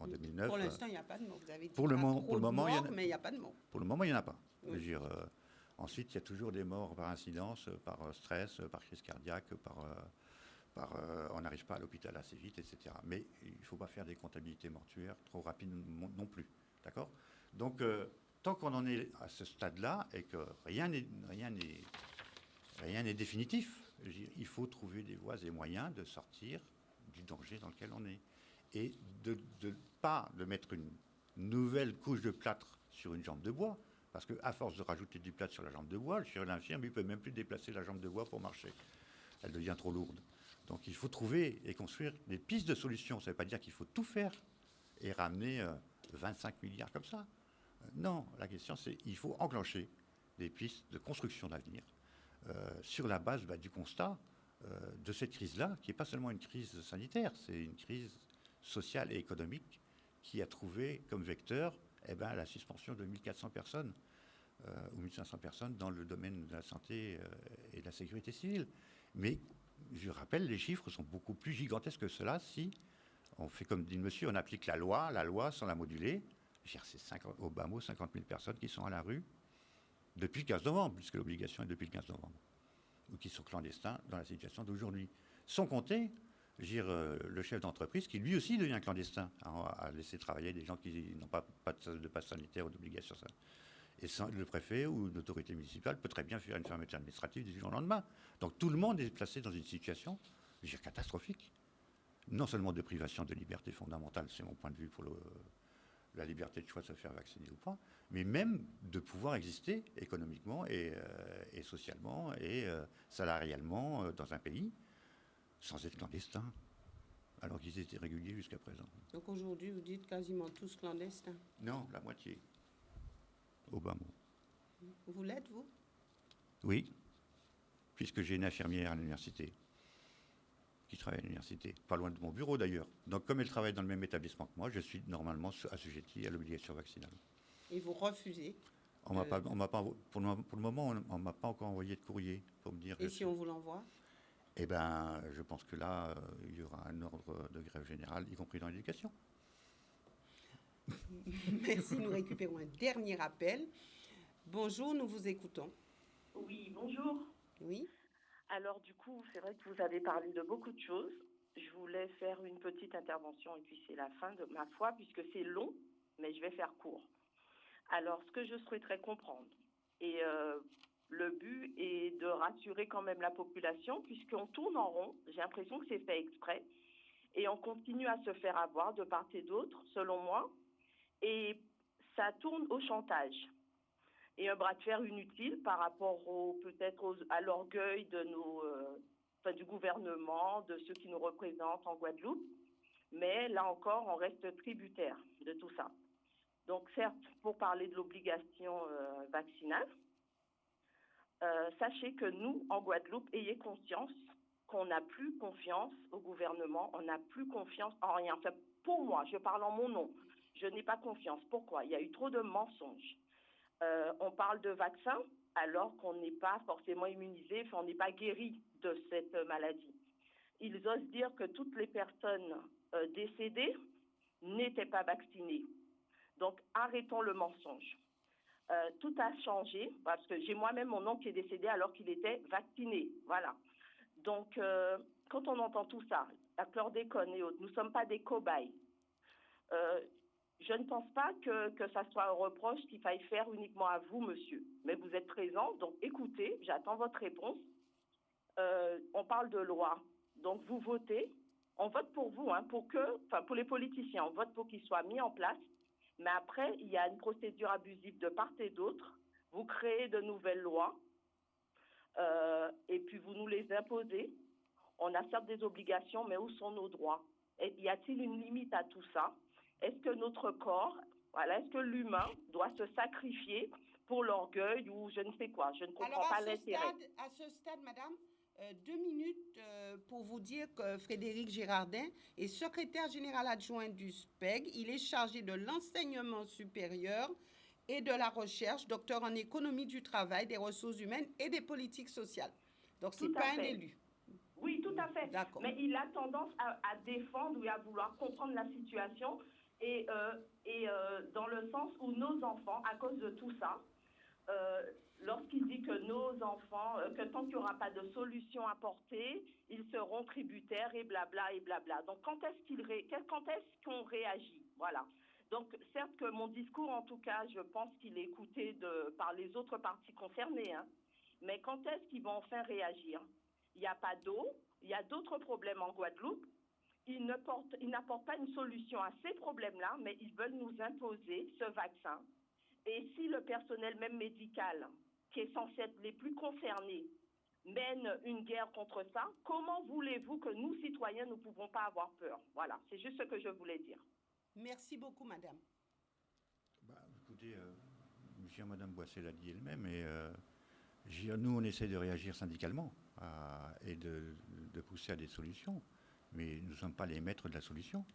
2009. Pour l'instant, il n'y a pas de morts. Vous avez dit pour le moment, mais il n'y a pas de morts. Pour le moment, il n'y en a pas. Oui. Ensuite, il y a toujours des morts par incidence, par stress, par crise cardiaque, on n'arrive pas à l'hôpital assez vite, etc. Mais il ne faut pas faire des comptabilités mortuaires trop rapides non plus. D'accord ? Donc, tant qu'on en est à ce stade-là et que rien n'est définitif, il faut trouver des voies et moyens de sortir du danger dans lequel on est. Et de pas de mettre une nouvelle couche de plâtre sur une jambe de bois, parce qu'à force de rajouter du plâtre sur la jambe de bois, le chirurgien infirme, il ne peut même plus déplacer la jambe de bois pour marcher. Elle devient trop lourde. Donc il faut trouver et construire des pistes de solutions. Ça ne veut pas dire qu'il faut tout faire et ramener 25 milliards comme ça. Non, la question c'est qu'il faut enclencher des pistes de construction d'avenir sur la base du constat de cette crise-là, qui n'est pas seulement une crise sanitaire, c'est une crise sociale et économique qui a trouvé comme vecteur la suspension de 1400 personnes ou 1500 personnes dans le domaine de la santé et de la sécurité civile. Mais je rappelle, les chiffres sont beaucoup plus gigantesques que cela si on fait comme dit le monsieur, on applique la loi sans la moduler. C'est au bas mot 50 000 personnes qui sont à la rue depuis le 15 novembre, puisque l'obligation est depuis le 15 novembre, ou qui sont clandestins dans la situation d'aujourd'hui. Sans compter, le chef d'entreprise qui lui aussi devient clandestin, à laisser travailler des gens qui n'ont pas de passe sanitaire ou d'obligation. Et le préfet ou l'autorité municipale peut très bien faire une fermeture administrative du jour au lendemain. Donc tout le monde est placé dans une situation, catastrophique. Non seulement de privation de liberté fondamentale, c'est mon point de vue pour la liberté de choix de se faire vacciner ou pas, mais même de pouvoir exister économiquement et socialement et salarialement dans un pays sans être clandestin, alors qu'ils étaient réguliers jusqu'à présent. Donc aujourd'hui, vous dites quasiment tous clandestins ? Non, la moitié. Au bas mot. Vous l'êtes, vous ? Oui, puisque j'ai une infirmière à l'université qui travaille à l'université, pas loin de mon bureau d'ailleurs. Donc comme elle travaille dans le même établissement que moi, je suis normalement assujetti à l'obligation vaccinale. Et vous refusez ? Pour le moment, on ne m'a pas encore envoyé de courrier pour me dire... Et si on vous l'envoie ? Je pense que là, il y aura un ordre de grève générale, y compris dans l'éducation. Merci, nous récupérons un dernier appel. Bonjour, nous vous écoutons. Oui, bonjour. Oui. Alors du coup, c'est vrai que vous avez parlé de beaucoup de choses. Je voulais faire une petite intervention et puis c'est la fin de ma foi puisque c'est long, mais je vais faire court. Alors, ce que je souhaiterais comprendre, et le but est de rassurer quand même la population puisqu'on tourne en rond, j'ai l'impression que c'est fait exprès, et on continue à se faire avoir de part et d'autre, selon moi, et ça tourne au chantage. Et un bras de fer inutile par rapport à l'orgueil de du gouvernement, de ceux qui nous représentent en Guadeloupe. Mais là encore, on reste tributaire de tout ça. Donc certes, pour parler de l'obligation vaccinale, sachez que nous, en Guadeloupe, ayez conscience qu'on n'a plus confiance au gouvernement, on n'a plus confiance en rien. Enfin, pour moi, je parle en mon nom, je n'ai pas confiance. Pourquoi? Il y a eu trop de mensonges. On parle de vaccins alors qu'on n'est pas forcément immunisé, on n'est pas guéri de cette maladie. Ils osent dire que toutes les personnes décédées n'étaient pas vaccinées. Donc, arrêtons le mensonge. Tout a changé parce que j'ai moi-même mon oncle qui est décédé alors qu'il était vacciné. Voilà. Donc, quand on entend tout ça, la chlordécone et autres, nous ne sommes pas des cobayes. Je ne pense pas que ça soit un reproche qu'il faille faire uniquement à vous, monsieur. Mais vous êtes présent, donc écoutez, j'attends votre réponse. On parle de loi, donc vous votez. On vote pour vous, pour les politiciens, on vote pour qu'ils soient mis en place. Mais après, il y a une procédure abusive de part et d'autre. Vous créez de nouvelles lois et puis vous nous les imposez. On a certes des obligations, mais où sont nos droits? Et y a-t-il une limite à tout ça? Est-ce que notre corps, est-ce que l'humain doit se sacrifier pour l'orgueil ou je ne sais quoi? Je ne comprends pas l'intérêt. À ce stade, madame, 2 minutes pour vous dire que Frédéric Girardin est secrétaire général adjoint du SPEG. Il est chargé de l'enseignement supérieur et de la recherche, docteur en économie du travail, des ressources humaines et des politiques sociales. Donc, ce n'est pas un élu. Oui, tout à fait. D'accord. Mais il a tendance à défendre ou à vouloir comprendre la situation et dans le sens où nos enfants, à cause de tout ça, lorsqu'il dit que nos enfants, que tant qu'il n'y aura pas de solution apportée, ils seront tributaires et blabla et blabla. Donc, quand est-ce qu'on réagit? Voilà. Donc, certes que mon discours, en tout cas, je pense qu'il est écouté par les autres parties concernées, mais quand est-ce qu'ils vont enfin réagir? Il n'y a pas d'eau, il y a d'autres problèmes en Guadeloupe. Ils n'apportent pas une solution à ces problèmes-là, mais ils veulent nous imposer ce vaccin. Et si le personnel même médical, qui est censé être les plus concernés, mène une guerre contre ça, comment voulez-vous que nous, citoyens, ne pouvons pas avoir peur? Voilà, c'est juste ce que je voulais dire. Merci beaucoup, madame. Écoutez, monsieur et madame Boissé l'a dit elle-même, et nous, on essaie de réagir syndicalement et de pousser à des solutions, mais nous ne sommes pas les maîtres de la solution.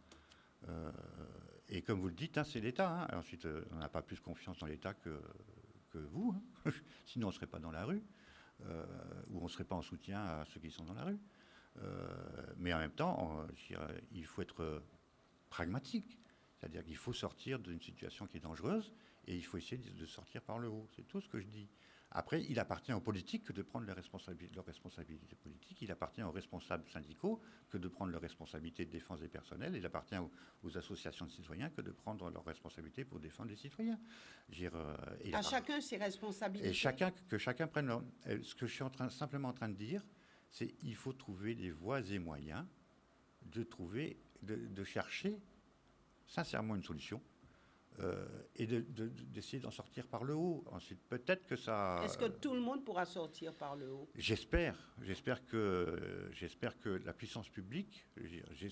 Et comme vous le dites, c'est l'État. Ensuite, on n'a pas plus confiance dans l'État que vous. Sinon, on ne serait pas dans la rue, ou on ne serait pas en soutien à ceux qui sont dans la rue. Mais en même temps, il faut être pragmatique. C'est-à-dire qu'il faut sortir d'une situation qui est dangereuse et il faut essayer de sortir par le haut. C'est tout ce que je dis. Après, il appartient aux politiques que de prendre leurs responsabilités politiques. Il appartient aux responsables syndicaux que de prendre leurs responsabilités de défense des personnels. Il appartient aux associations de citoyens que de prendre leurs responsabilités pour défendre les citoyens. Chacun ses responsabilités. Et que chacun prenne ce que je suis simplement en train de dire, c'est qu'il faut trouver des voies et moyens de chercher sincèrement une solution. Et d'essayer d'en sortir par le haut. Ensuite, peut-être que ça... Est-ce que tout le monde pourra sortir par le haut? J'espère que la puissance publique,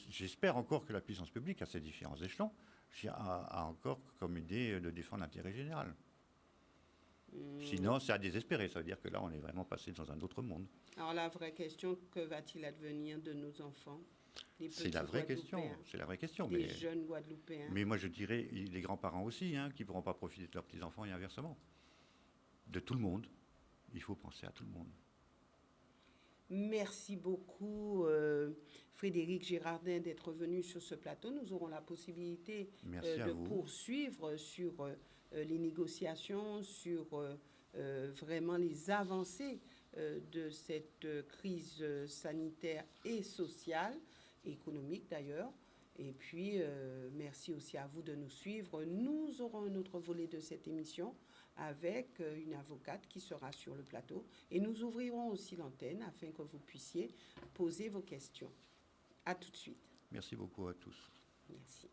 j'espère encore que la puissance publique, à ses différents échelons, a encore comme idée de défendre l'intérêt général. Sinon, c'est à désespérer. Ça veut dire que là, on est vraiment passé dans un autre monde. Alors, la vraie question, que va-t-il advenir de nos enfants? C'est la vraie question. Des jeunes Guadeloupéens. Mais moi, je dirais les grands-parents aussi, qui ne pourront pas profiter de leurs petits-enfants et inversement. De tout le monde. Il faut penser à tout le monde. Merci beaucoup, Frédéric Girardin, d'être venu sur ce plateau. Nous aurons la possibilité de poursuivre sur les négociations, sur vraiment les avancées de cette crise sanitaire et sociale, économique d'ailleurs. Et puis, merci aussi à vous de nous suivre. Nous aurons un autre volet de cette émission avec une avocate qui sera sur le plateau. Et nous ouvrirons aussi l'antenne afin que vous puissiez poser vos questions. À tout de suite. Merci beaucoup à tous. Merci.